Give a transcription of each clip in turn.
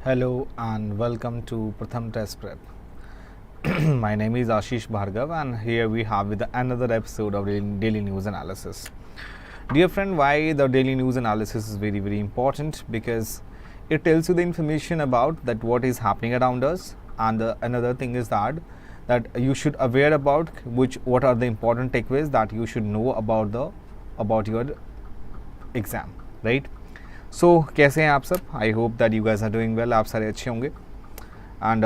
Hello and welcome to Pratham Test Prep. My name is Ashish Bhargav and here we have with another episode of Daily News Analysis. Dear friend, why the Daily News Analysis is very important? Because it tells you the information about that what is happening around us, and another thing is that you should aware about what are the important takeaways that you should know about your exam, right? So कैसे हैं आप सब? I hope that you guys are doing well. आप सारे अच्छे होंगे. And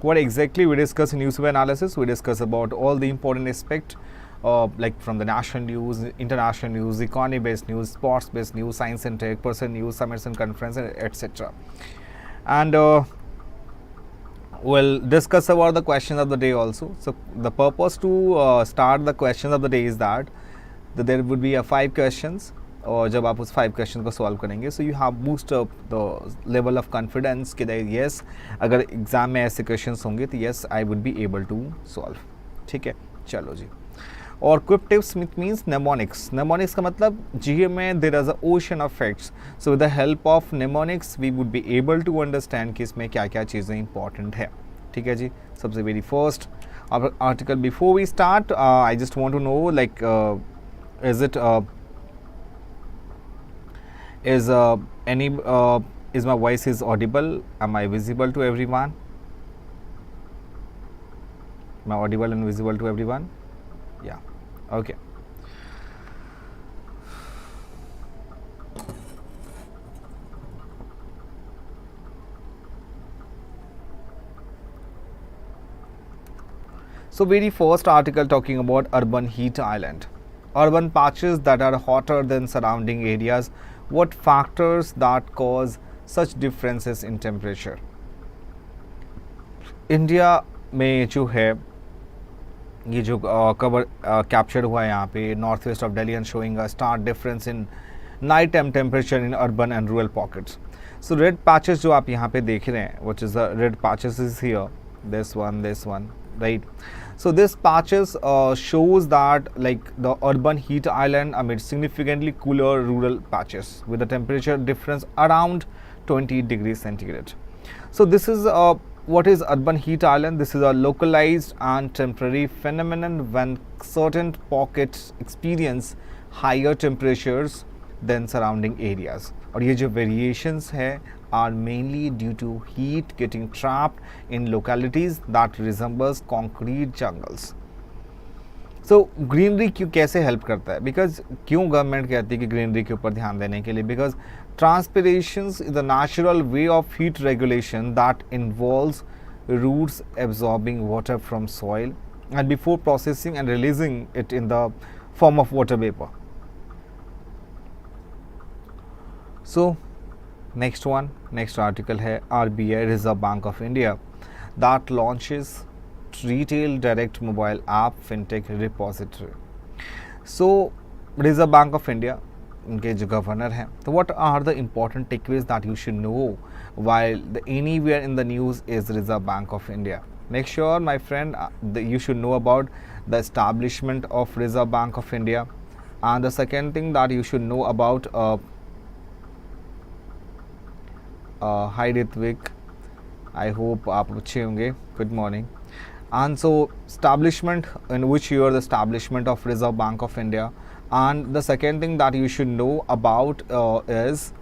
what exactly we discuss in news analysis? We discuss about all the important aspect, like from the national news, international news, economy-based news, sports-based news, science and tech, person news, summits and conference, etc. And we'll discuss about the questions of the day also. So the purpose to start the questions of the day is that there would be 5 questions. और जब आप उस 5 question को solve करेंगे so you have boost up the level of confidence कि yes अगर exam में ऐसे क्वेश्चंस होंगे तो yes I would be able to solve. ठीक है, चलो जी. और quick tips means mnemonics. Mnemonics का मतलब जीए में there is a ocean of facts. So with the help of mnemonics we would be able to understand कि इसमें क्या क्या चीज़ें इंपॉर्टेंट है. ठीक है जी. सबसे very first article before we start I just want to know like is it is my voice is audible? Am I visible to everyone? Am I audible and visible to everyone? Yeah, okay. So very first article talking about urban heat island. Urban patches that are hotter than surrounding areas. What factors that cause such differences in temperature? India में जो है ये जो cover capture हुआ है यहाँ पे north west of Delhi and showing a stark difference in night time temperature in urban and rural pockets. So red patches जो आप यहाँ पे देख रहे हैं which is the red patches is here, this one, right? So this patches shows that like the urban heat island amid significantly cooler rural patches with a temperature difference around 20 degrees centigrade. So this is what is urban heat island? This is a localized and temporary phenomenon when certain pockets experience higher temperatures than surrounding areas. और ये जो variations है are mainly due to heat getting trapped in localities that resembles concrete jungles. So greenery क्यों कैसे help करता है? Because क्यों government कहती है कि greenery के ऊपर ध्यान देने के लिए? Because transpiration is the natural way of heat regulation that involves roots absorbing water from soil and before processing and releasing it in the form of water vapor. So next article है RBI Reserve Bank of India that launches retail direct mobile app fintech repository. So Reserve Bank of India उनके जो governor हैं, तो what are the important takeaways that you should know while anywhere in the news is Reserve Bank of India? Make sure my friend you should know about the establishment of Reserve Bank of India, and the second thing that you should know about hi Ritvik, I hope आप अच्छे होंगे. Good morning. And so establishment, in which year the establishment of Reserve Bank of India, and the second thing that you should know about is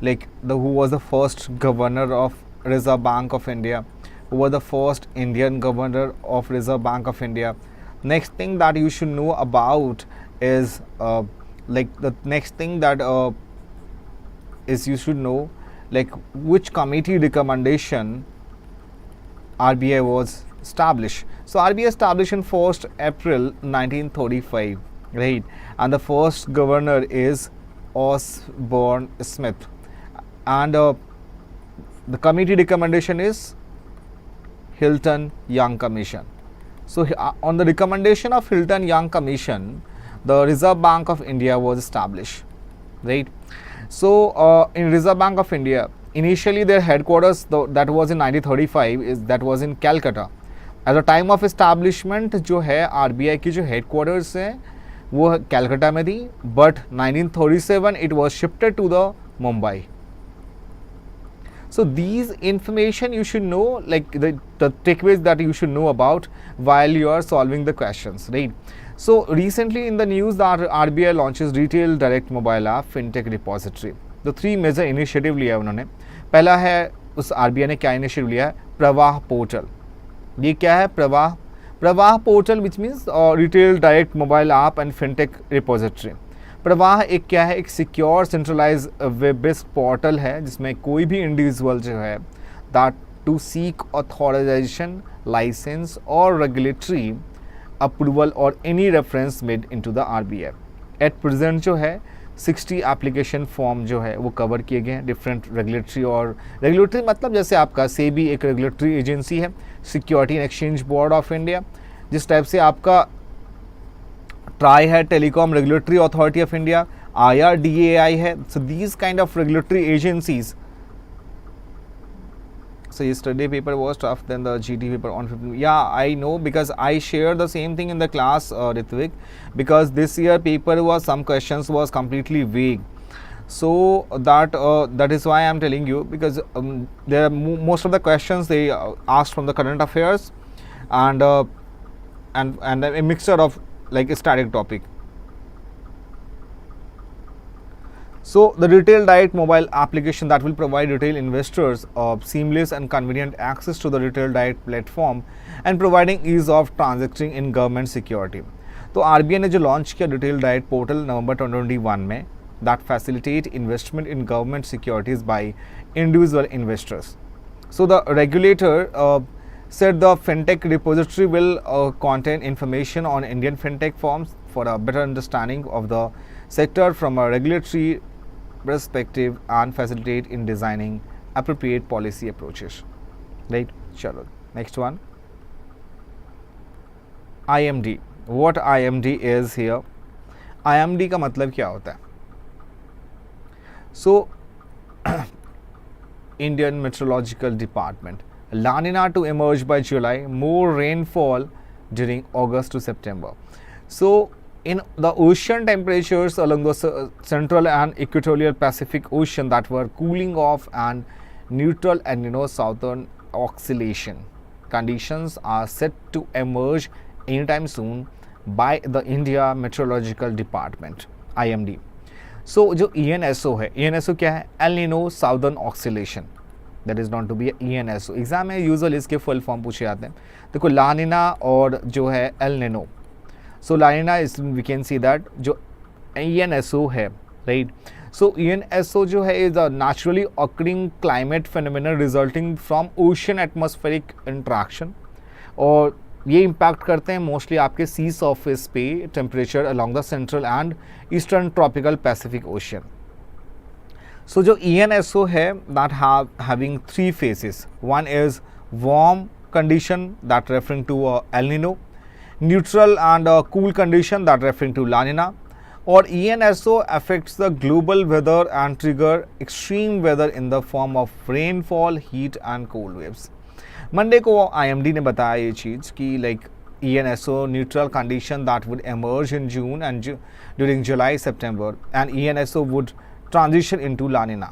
like who was the first governor of Reserve Bank of India, who was the first Indian governor of Reserve Bank of India. Next thing that you should know about is like the next thing that is you should know like which committee recommendation RBI was established. So RBI established on 1st April 1935, right? And the first governor is Osborne Smith, and the committee recommendation is Hilton Young Commission. So on the recommendation of Hilton Young Commission, the Reserve Bank of India was established, right? So in Reserve Bank of India, initially their headquarters that was in 1935 that was in Calcutta. At the time of establishment जो है RBI की जो headquarters है वो कैलकाटा में थी, but 1937 it was shifted to the Mumbai. So these information you should know, like the takeaways that you should know about while you are solving the questions, right? So recently in the news that RBI launches retail direct mobile app fintech repository. तो 3 major initiative लिया है उन्होंने. पहला है उस RBI ने क्या initiative लिया है, प्रवाह पोर्टल. ये क्या है, Pravaah portal which means retail direct mobile app and fintech repository. Pravaah एक क्या है, एक secure centralise web based portal है जिसमें कोई भी इंडिविजुअल जो है that to seek authorisation, licence और रेगुलेटरी अप्रूवल और any reference made into the RBI. At present जो है 60 एप्लीकेशन फॉर्म जो है वो कवर किए गए हैं डिफरेंट रेगुलेटरी. और रेगुलेटरी मतलब जैसे आपका सेबी एक रेगुलेटरी एजेंसी है, security and exchange board of India, जिस टाइप से आपका ट्राई है, telecom regulatory authority of India, IRDAI है. So these kind of regulatory agencies. So yesterday paper was tough than the GT paper on 15. Yeah, I know because I shared the same thing in the class, Ritvik, because this year paper was some questions was completely vague. So that is why I am telling you, because there are most of the questions they asked from the current affairs and a mixture of like a static topic. So the retail direct mobile application that will provide retail investors seamless and convenient access to the retail direct platform and providing ease of transacting in government security. तो RBI ने जो launch किया retail direct portal नवंबर 2021 में, that facilitate investment in government securities by individual investors. So the regulator said the fintech repository will contain information on Indian fintech firms for a better understanding of the sector from a regulatory perspective and facilitate in designing appropriate policy approaches. Right? Chalo. Next one. IMD. What IMD is here? IMD का मतलब क्या होता है? So Indian Meteorological Department. La Niña to emerge by July. More rainfall during August to September. So in the ocean temperatures along the central and equatorial Pacific Ocean that were cooling off and neutral and southern oscillation conditions are set to emerge anytime soon by the India Meteorological Department, IMD. So जो ENSO है, ENSO क्या है, El Nino Southern Oscillation, that is known to be ENSO. Exam में usually इसके full form पूछे जाते हैं. देखो ला नीना और जो है El Nino. So La Niña is, we can see that जो ENSO है, right? So ENSO जो है is a naturally occurring climate phenomenon resulting from ocean atmospheric interaction, और ये इम्पैक्ट करते हैं मोस्टली आपके सी सरफेस पे temperature along the central and eastern tropical Pacific ocean. So जो ENSO है that having 3 phases. One is warm condition that referring to El Nino, neutral and cool condition that referring to La Niña, or ENSO affects the global weather and trigger extreme weather in the form of rainfall, heat and cold waves. Monday को IMD ने बताया ये चीज़ कि like ENSO neutral condition that would emerge in June and during July, September, and ENSO would transition into La Niña.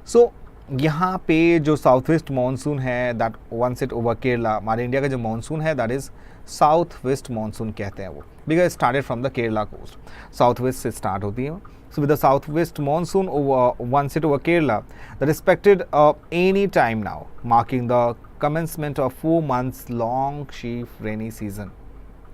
So यहाँ पे जो south west monsoon है that onset over Kerala, हमारे इंडिया का जो मानसून है that is south west monsoon कहते हैं वो, because started from the Kerala coast, south west से स्टार्ट होती है. So with the south west monsoon over onset over Kerala that expected any time now, marking the commencement of 4 months long chief rainy season,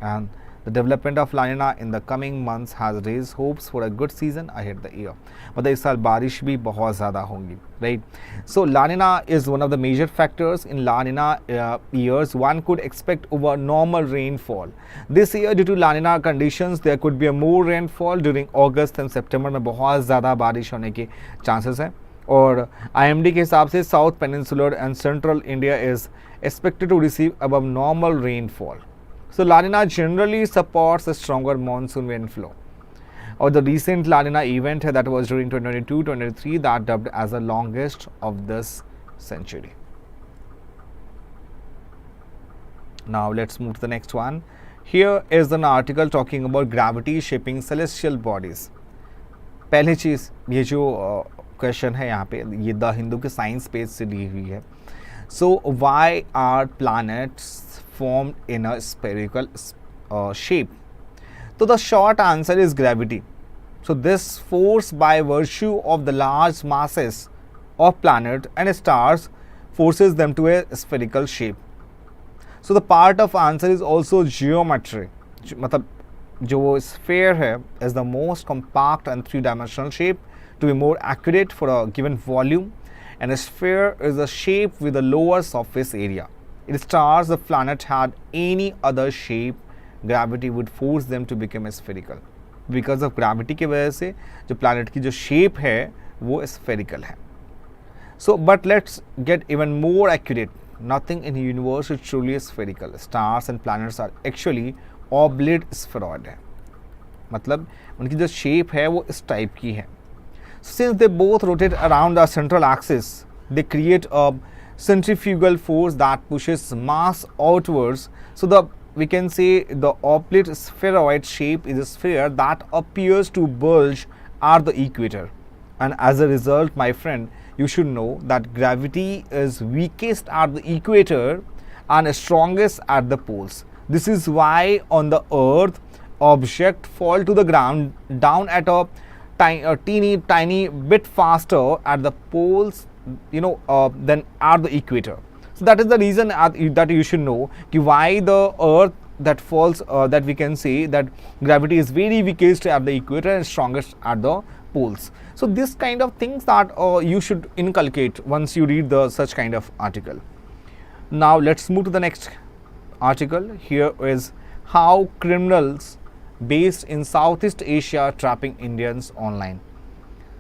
and the development of La Niña in the coming months has raised hopes for a good season ahead the year. मतलब इस साल बारिश भी बहुत ज़्यादा होंगी, right? So La Niña is one of the major factors in La Niña years. One could expect over normal rainfall. This year due to La Niña conditions there could be a more rainfall during August and September में बहुत ज़्यादा बारिश होने के chances हैं. और IMD के हिसाब से south peninsular and central India is expected to receive above normal rainfall. So La Niña generally supports a stronger monsoon wind flow. Or the recent La Niña event that was during 2022-23 that dubbed as the longest of this century. Now let's move to the next one. Here is an article talking about gravity shaping celestial bodies. पहली चीज़ ये जो question है यहाँ पे, ये the Hindu के science page से ली हुई है. So why are planets formed in a spherical shape? So the short answer is gravity. So this force, by virtue of the large masses of planet and stars, forces them to a spherical shape. So the part of answer is also geometry. मतलब जो sphere है is the most compact and three-dimensional shape to be more accurate for a given volume, and a sphere is a shape with a lower surface area. If stars, the planet had any other shape, gravity would force them to become spherical. Because of gravity की वजह से जो planet की जो shape है वो spherical है. So but let's get even more accurate. Nothing in the universe is truly spherical. Stars and planets are actually oblate spheroid है. मतलब उनकी जो shape है वो इस type की है. Since they both rotate around the central axis, they create a centrifugal force that pushes mass outwards. So we can say the oblate spheroid shape is a sphere that appears to bulge at the equator. And as a result, my friend, you should know that gravity is weakest at the equator and strongest at the poles. This is why on the earth, objects fall to the ground down at a tiny bit faster at the poles, than at the equator. So that is the reason that you should know why the earth that falls, that we can say that gravity is very weakest at the equator and strongest at the poles. So this kind of things that you should inculcate once you read such kind of article. Now let's move to the next article. Here is how criminals based in Southeast Asia trapping Indians online.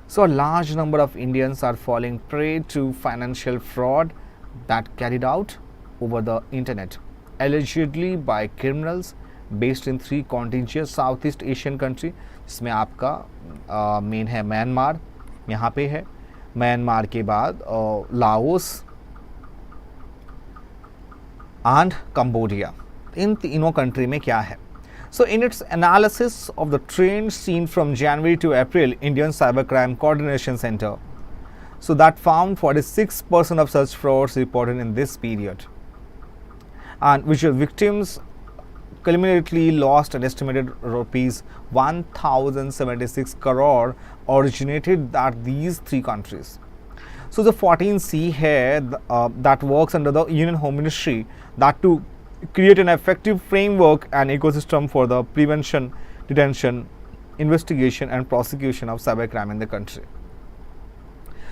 So a large number of Indians are falling prey to financial fraud that carried out over the internet, allegedly by criminals based in 3 contiguous Southeast Asian country. जिसमें आपका main है Myanmar, यहाँ पे है Myanmar के बाद Laos and Cambodia. इन तीनों country में क्या है? So in its analysis of the trend seen from January to April, Indian Cybercrime Coordination Center, so that found 46% of such frauds reported in this period, and which victims cumulatively lost an estimated rupees 1076 crore originated at these 3 countries. So the 14C here that works under the Union Home Ministry that to create an effective framework and ecosystem for the prevention, detention, investigation and prosecution of cybercrime in the country.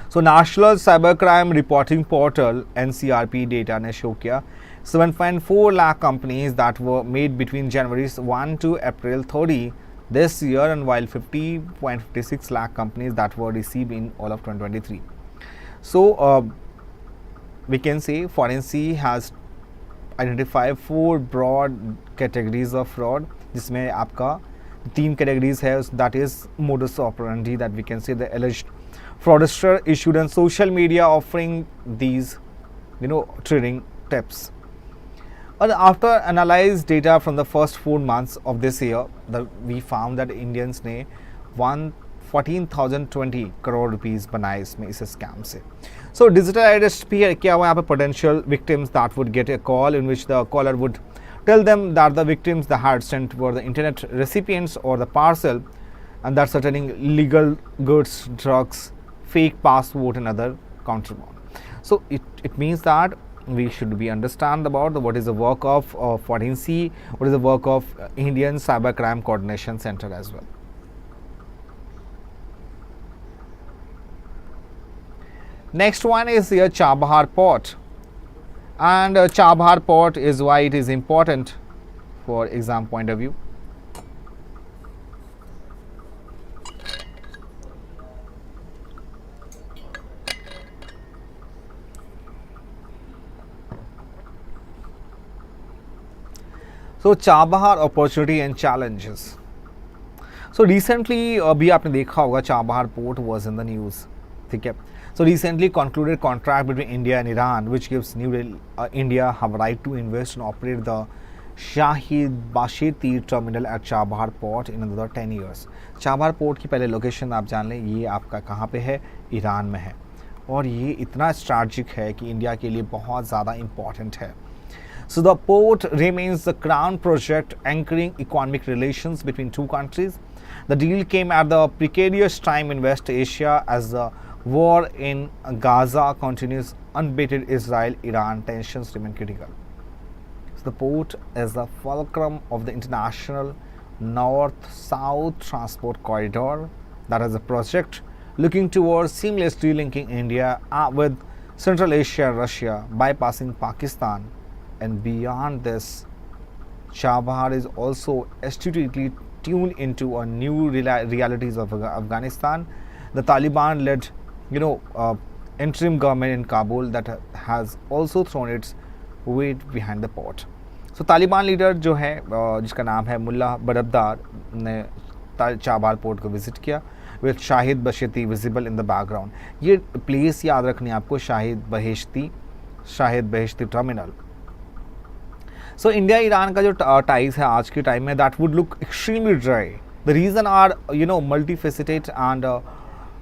So National Cybercrime Reporting Portal NCRP data ने show किया 7.4 lakh companies that were made between January 1 to April 30 this year, and while 50.56 lakh companies that were received in all of 2023. So we can say Forensic has identified 4 broad categories of fraud, जिसमें आपका 3 categories है, that is modus operandi, that we can say the alleged fraudster issued on social media offering these trading tips. And after analyzed data from the first 4 months of this year, we found that Indians ने 14,020 crore rupees बनाए इसमें इस scam से. So digital identity है क्या हुआ यहाँ पे? Potential victims that would get a call in which the caller would tell them that the victims they had sent were the internet recipients or the parcel, and that certain illegal goods, drugs, fake passport and other contraband. So it means that we should be understand about what is the work of Forensic, what is the work of Indian Cybercrime Coordination Center as well. Next one is here Chabahar port, and Chabahar port is why it is important for exam point of view. So Chabahar opportunity and challenges. So recently अभी आपने देखा होगा Chabahar port was in the news, ठीक है. So recently concluded contract between India and Iran, which gives India have right to invest and operate the Shahid Bashir terminal at Chabahar port in another 10 years. Chabahar port की पहले location आप जान लें, ये आपका कहाँ पे है, ईरान में है, और ये इतना स्ट्रैटेजिक है कि इंडिया के लिए बहुत ज़्यादा इम्पॉर्टेंट है. So the port remains the crown project anchoring economic relations between two countries. The deal came at the precarious time in West Asia as the war in Gaza continues. Unabated Israel-Iran tensions remain critical. So the port is the fulcrum of the international north-south transport corridor. That is a project looking towards seamlessly linking India with Central Asia and Russia, bypassing Pakistan. And beyond this, Chabahar is also strategically tuned into a new realities of Afghanistan. The Taliban-led, interim government in Kabul that has also thrown its weight behind the port. So Taliban leader जो है जिसका नाम है मुल्ला बरबदार ने Chabahar port को visit किया with Shahid Beheshti visible in the background. ये place याद रखनी है आपको, Shahid Beheshti terminal. So India Iran का जो टाइज है आज के टाइम में, that would look extremely dry. The reason are multi faceted and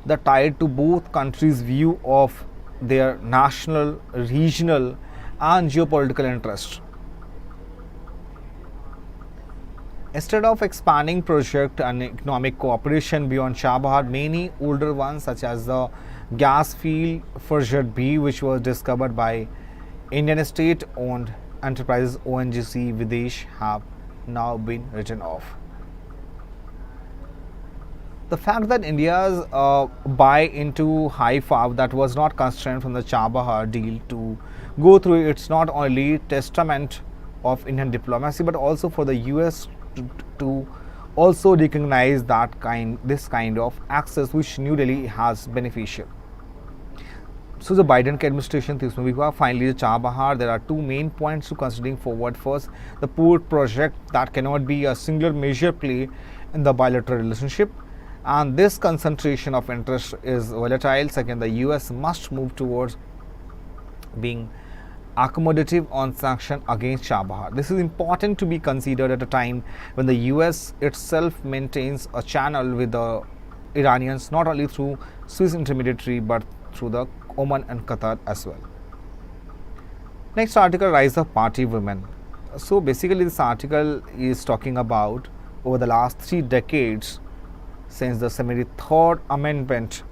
the tied to both countries view of their national, regional and geopolitical interest. Instead of expanding project and economic cooperation beyond Chabahar, many older ones such as the gas field Furjat B, which was discovered by Indian state-owned enterprises ONGC Videsh, have now been written off. The fact that India's buy into Haifa that was not constrained from the Chabahar deal to go through, it's not only testament of Indian diplomacy but also for the US to also recognize this kind of access which New Delhi has beneficial. So the Biden administration finally the Chabahar, there are two main points to considering forward. First, the port project that cannot be a singular major play in the bilateral relationship, and this concentration of interest is volatile. Second, the US must move towards being accommodative on sanction against Chabahar. This is important to be considered at a time when the US itself maintains a channel with the Iranians not only through Swiss intermediary but through the Oman and Qatar as well. Next article, rise of party women. So basically this article is talking about over the last 3 decades since the 73rd amendment,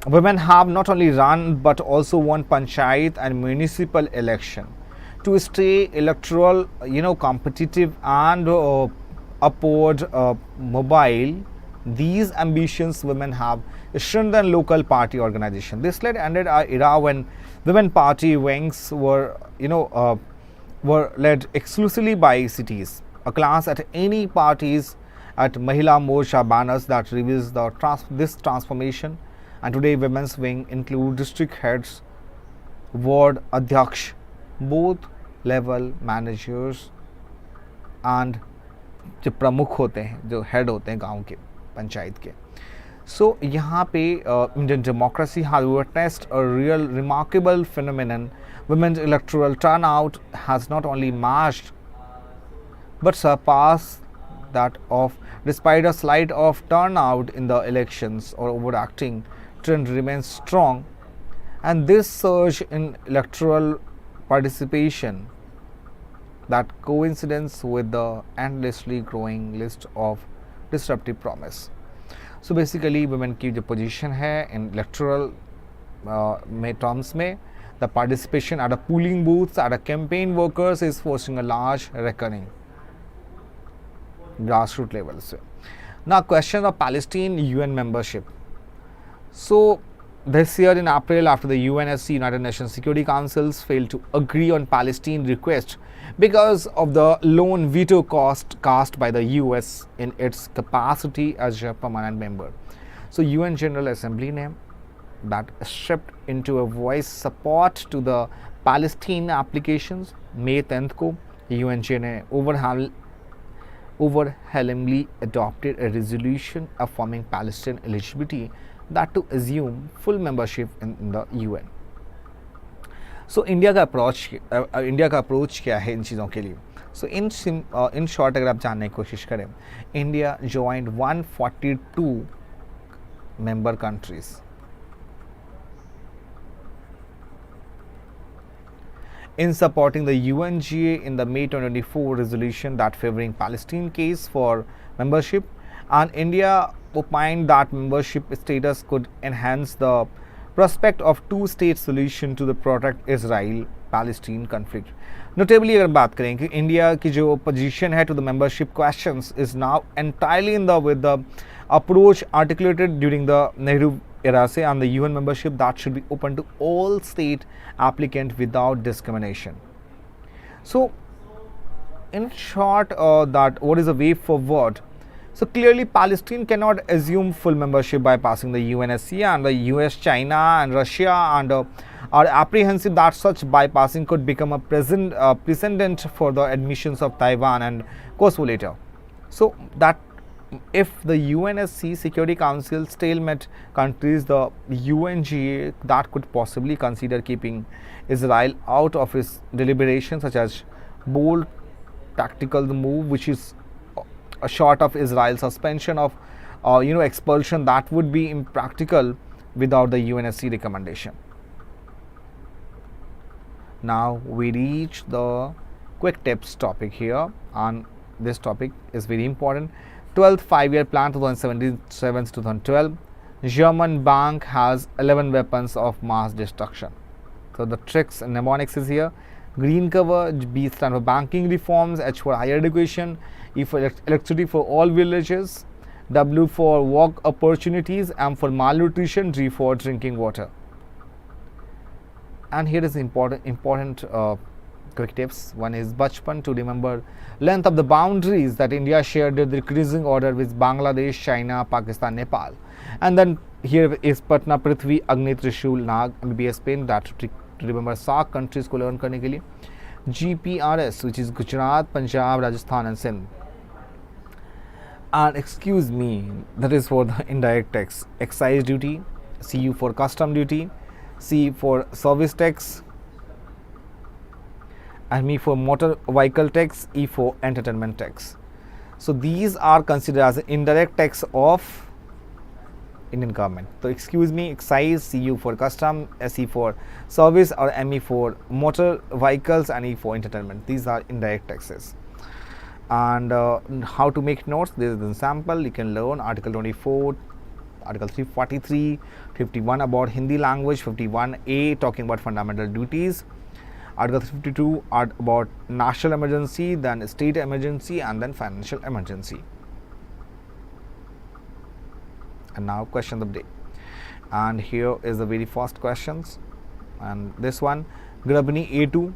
women have not only run but also won panchayat and municipal election. To stay electoral, competitive and upward mobile, these ambitions women have strengthened local party organization. This led ended an era when women party wings were led exclusively by cities. A glance at any parties at Mahila Morcha banners that reveals this transformation. And today women's wing include district heads, ward adhyaksh, both level managers and जो प्रमुख होते हैं, जो head होते हैं गांव के, पंचायत के. So यहाँ पे Indian democracy has witnessed a real remarkable phenomenon. Women's electoral turnout has not only matched but surpassed that of, despite a slight of turnout in the elections or overacting trend remains strong, and this surge in electoral participation that coincides with the endlessly growing list of disruptive promise. So basically women की जो position है in electoral terms में, the participation at a polling booths, at a campaign workers is forcing a large reckoning grassroots level से. Now question of Palestine UN membership. So this year in April, after the UNSC, United Nations Security Councils, failed to agree on Palestine request because of the lone veto cast by the US in its capacity as a permanent member. So UN General Assembly ने that stepped into a voice support to the Palestine applications. May 10th को UNJ ने overwhelmingly adopted a resolution affirming Palestine eligibility, that to assume full membership in the UN. So India का approach क्या है इन चीज़ों के लिए? सो in short अगर आप जानने की कोशिश करें, India joint 142 member countries in supporting the UNGA in the May 2024 resolution that favoring Palestine case for membership, and India opined that membership status could enhance the prospect of two-state solution to the protracted Israel-Palestine conflict. Notably, अगर बात करें कि India की जो position है to the membership questions is now entirely in the with the approach articulated during the Nehru era say and the UN membership that should be open to all state applicants without discrimination. So, in short, that what is the way forward? So clearly, Palestine cannot assume full membership by passing the UNSC, and the US, China, and Russia, and are apprehensive that such bypassing could become a precedent for the admissions of Taiwan and Kosovo later. So that if the UNSC Security Council stalemate countries, the UNGA that could possibly consider keeping Israel out of its deliberations, such as bold tactical move, which is a short of Israel's suspension of expulsion, that would be impractical without the UNSC recommendation. Now we reach the quick tips topic here, and this topic is very important. 12th 5-year plan 2017-2012. German bank has 11 weapons of mass destruction. So the tricks and mnemonics is here. Green cover, B stand for banking reforms, H for higher education, E for electricity for all villages, W for work opportunities, M for malnutrition, G for drinking water. And here is important quick tips. One is Bachpan, to remember length of the boundaries that India shared with the decreasing order with Bangladesh, China, Pakistan, Nepal. And then here is Patna, Prithvi, Agni, Trishul, Nag, MBBS pen, that to remember SAARC countries को learn करने के लिए. GPRS, which is Gujarat, Punjab, Rajasthan and Sindh. And excuse me, that is for the indirect tax. Excise duty, CU for custom duty, C for service tax, and M for motor vehicle tax, E for entertainment tax. So these are considered as indirect tax of Indian government. So excuse me, excise, CU for custom, SE for service, or ME for motor vehicles, and E for entertainment. These are indirect taxes. And how to make notes? This is the sample. You can learn Article 24, Article 343, 51 about Hindi language, 51A talking about fundamental duties, Article 52 about national emergency, then state emergency, and then financial emergency. And now question of the day. And here is the very first questions. And this one, Grabni A2,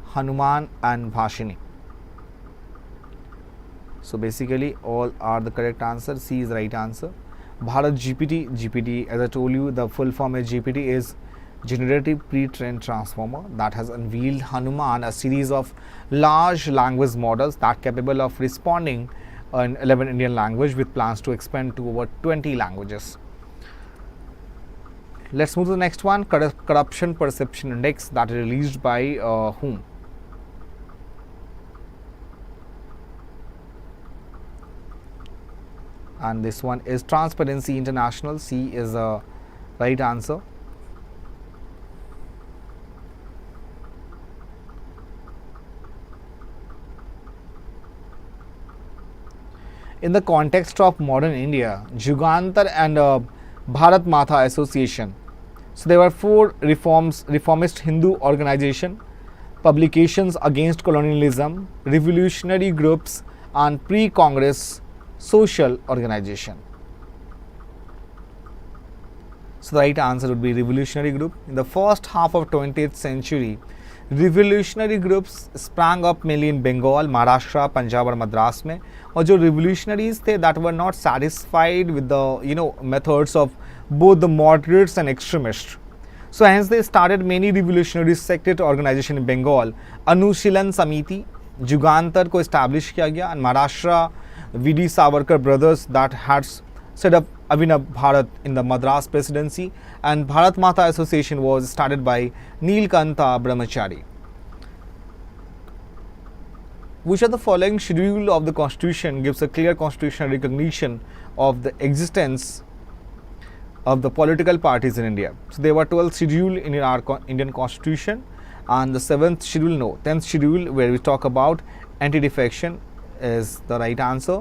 Hanuman and Bhashini. So basically all are the correct answer. C is the right answer. Bharat GPT, as I told you, the full form is GPT is Generative Pre-trained Transformer that has unveiled Hanuman, a series of large language models that capable of responding in 11 Indian language with plans to expand to over 20 languages. Let's move to the next one, Corruption Perception Index, that is released by whom? And this one is Transparency International. C is the right answer. In the context of modern India, Jugantar and Bharat Mata Association. So there were 4 reformist Hindu organization, publications against colonialism, revolutionary groups, and pre-Congress social organization. So the right answer would be revolutionary group. In the first half of 20th century, revolutionary groups sprang up mainly in Bengal, Maharashtra, Punjab और Madras में, और जो revolutionaries थे that were not satisfied with the methods of both the moderates and extremists. So hence they started many revolutionary secret organization in Bengal. Anushilan Samiti, Jugantar को establish किया गया, and Maharashtra, V.D. Savarkar brothers that had set up Abhinav Bharat in the Madras Presidency, and Bharat Mata Association was started by Neelkanta Brahmachari. Which of the following schedule of the Constitution gives a clear constitutional recognition of the existence of the political parties in India? So there were 12 schedules in our Indian Constitution, and the 7th schedule, no, 10th schedule, where we talk about anti-defection is the right answer.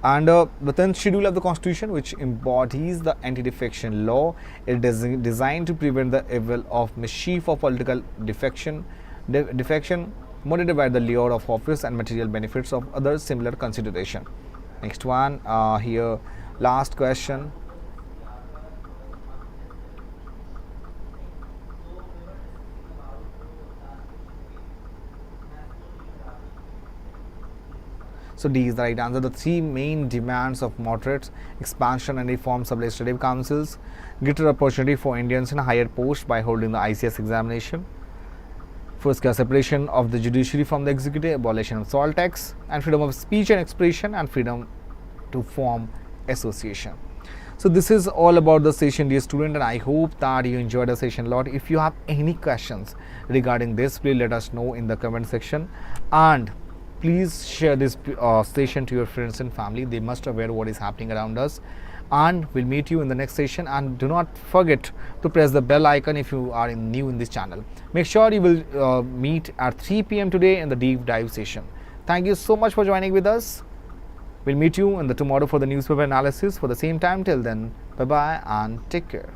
And the 10th schedule of the Constitution, which embodies the anti-defection law, it is designed to prevent the evil of mischief of political defection motivated by the lure of office and material benefits of other similar consideration. Next one, here last question. So D is the right answer. The three main demands of moderates: expansion and reforms of legislative councils, greater opportunity for Indians in higher posts by holding the ICS examination, first separation of the judiciary from the executive, abolition of salt tax, and freedom of speech and expression, and freedom to form association. So this is all about the session, dear student, and I hope that you enjoyed the session a lot. If you have any questions regarding this, please let us know in the comment section, and please share this session to your friends and family. They must aware what is happening around us, and we'll meet you in the next session. And do not forget to press the bell icon if you are new in this channel. Make sure you will meet at 3 p.m. today in the deep dive session. Thank you so much for joining with us. We'll meet you in the tomorrow for the newspaper analysis for the same time. Till then, bye bye and take care.